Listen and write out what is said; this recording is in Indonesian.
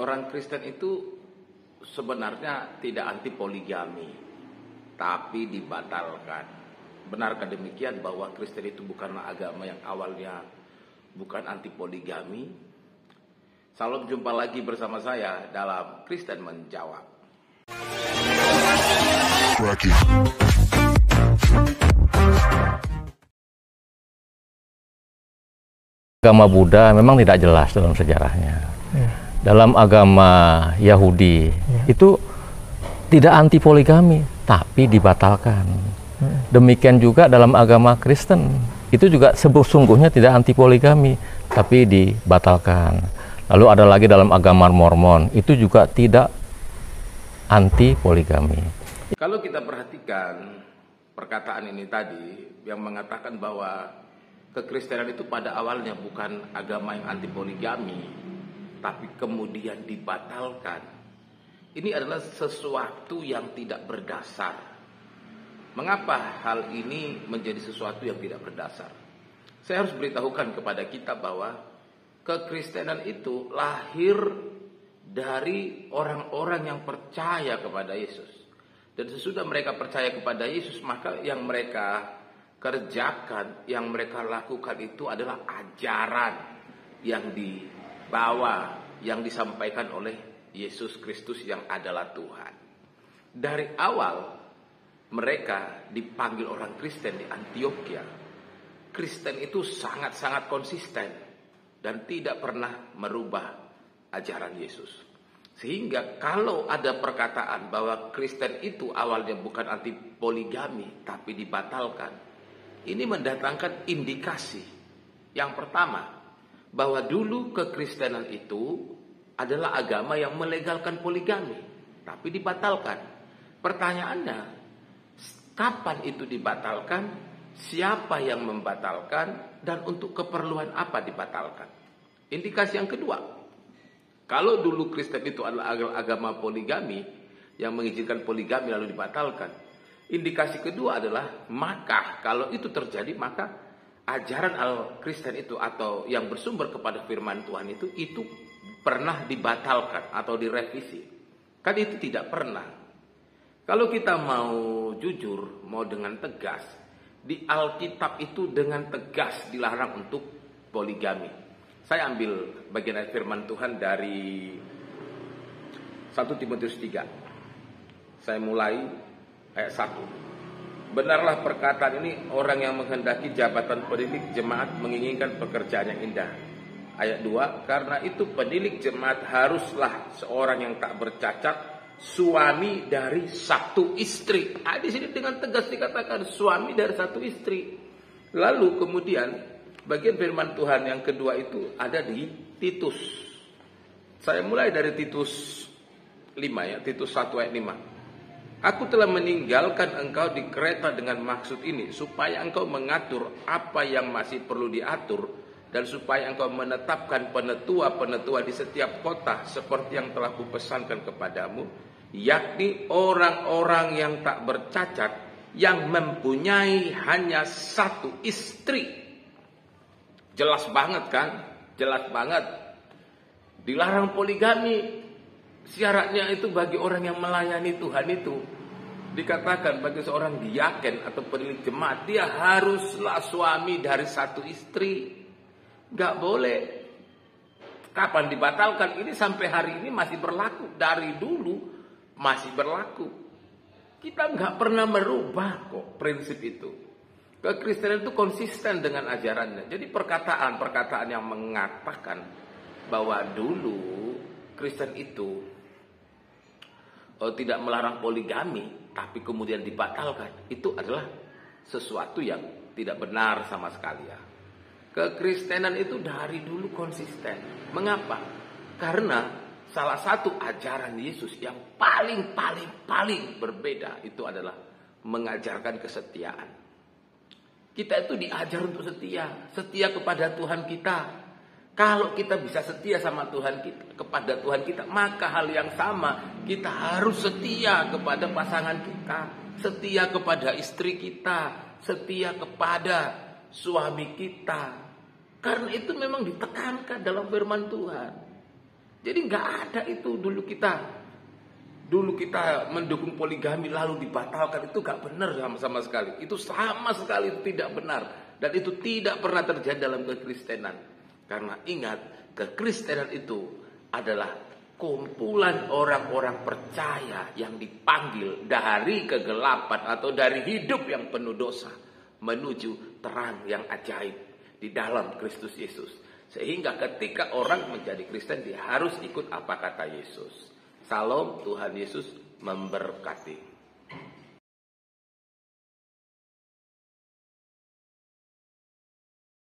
Orang Kristen itu sebenarnya tidak anti poligami, tapi dibatalkan. Benarkah demikian bahwa Kristen itu bukanlah agama yang awalnya bukan anti poligami? Salam, jumpa lagi bersama saya dalam Kristen Menjawab. Agama Buddha memang tidak jelas dalam sejarahnya. Dalam agama Yahudi itu tidak anti poligami, tapi dibatalkan. Demikian juga dalam agama Kristen, itu juga sesungguhnya tidak anti poligami, tapi dibatalkan. Lalu ada lagi dalam agama Mormon, itu juga tidak anti poligami. Kalau kita perhatikan perkataan ini tadi yang mengatakan bahwa kekristenan itu pada awalnya bukan agama yang anti poligami, tapi kemudian dibatalkan. Ini adalah sesuatu yang tidak berdasar. Mengapa hal ini menjadi sesuatu yang tidak berdasar? Saya harus beritahukan kepada kita bahwa kekristenan itu lahir dari orang-orang yang percaya kepada Yesus. Dan sesudah mereka percaya kepada Yesus, maka yang mereka kerjakan, yang mereka lakukan itu adalah ajaran yang dibawa, yang disampaikan oleh Yesus Kristus yang adalah Tuhan. Dari awal mereka dipanggil orang Kristen di Antioquia. Kristen itu sangat-sangat konsisten dan tidak pernah merubah ajaran Yesus. Sehingga kalau ada perkataan bahwa Kristen itu awalnya bukan anti poligami tapi dibatalkan, ini mendatangkan indikasi. Yang pertama, bahwa dulu kekristenan itu adalah agama yang melegalkan poligami, tapi dibatalkan. Pertanyaannya, kapan itu dibatalkan? Siapa yang membatalkan? Dan untuk keperluan apa dibatalkan? Indikasi yang kedua, kalau dulu Kristen itu adalah agama poligami, yang mengizinkan poligami lalu dibatalkan. Indikasi kedua adalah, maka kalau itu terjadi, maka ajaran Al-Kristen itu atau yang bersumber kepada firman Tuhan itu pernah dibatalkan atau direvisi. Kan itu tidak pernah. Kalau kita mau jujur, mau dengan tegas, di Alkitab itu dengan tegas dilarang untuk poligami. Saya ambil bagian ayat firman Tuhan dari 1 Timotius 3. Saya mulai ayat 1. Benarlah perkataan ini, orang yang menghendaki jabatan pendidik jemaat menginginkan pekerjaan yang indah. Ayat 2, karena itu pendidik jemaat haruslah seorang yang tak bercacat, suami dari satu istri. Di sini dengan tegas dikatakan suami dari satu istri. Lalu kemudian bagian firman Tuhan yang kedua itu ada di Titus. Saya mulai dari Titus 5 ya, Titus 1 ayat 5. Aku telah meninggalkan engkau di Kreta dengan maksud ini, supaya engkau mengatur apa yang masih perlu diatur, dan supaya engkau menetapkan penetua-penetua di setiap kota, seperti yang telah kupesankan kepadamu, yakni orang-orang yang tak bercacat, yang mempunyai hanya satu istri. Jelas banget kan? Jelas banget. Dilarang poligami. Syaratnya itu bagi orang yang melayani Tuhan itu, dikatakan bagi seorang diaken atau pendidik jemaat, dia haruslah suami dari satu istri. Gak boleh. Kapan dibatalkan? Ini sampai hari ini masih berlaku. Dari dulu masih berlaku. Kita gak pernah merubah kok prinsip itu. Kekristenan itu konsisten dengan ajarannya. Jadi perkataan-perkataan yang mengatakan bahwa dulu Kristen itu tidak melarang poligami, tapi kemudian dibatalkan, itu adalah sesuatu yang tidak benar sama sekali ya. Kekristenan itu dari dulu konsisten. Mengapa? Karena salah satu ajaran Yesus yang paling berbeda itu adalah mengajarkan kesetiaan. Kita itu diajar untuk setia kepada Tuhan kita. Kalau kita bisa setia sama Tuhan kita, kepada Tuhan kita, maka hal yang sama kita harus setia kepada pasangan kita, setia kepada istri kita, setia kepada suami kita. Karena itu memang ditekankan dalam firman Tuhan. Jadi nggak ada itu dulu kita mendukung poligami lalu dibatalkan, itu nggak benar sama sekali. Itu sama sekali tidak benar, dan itu tidak pernah terjadi dalam kekristenan. Karena ingat, kekristenan itu adalah kumpulan orang-orang percaya yang dipanggil dari kegelapan atau dari hidup yang penuh dosa menuju terang yang ajaib di dalam Kristus Yesus. Sehingga ketika orang menjadi Kristen, dia harus ikut apa kata Yesus. Salam, Tuhan Yesus memberkati.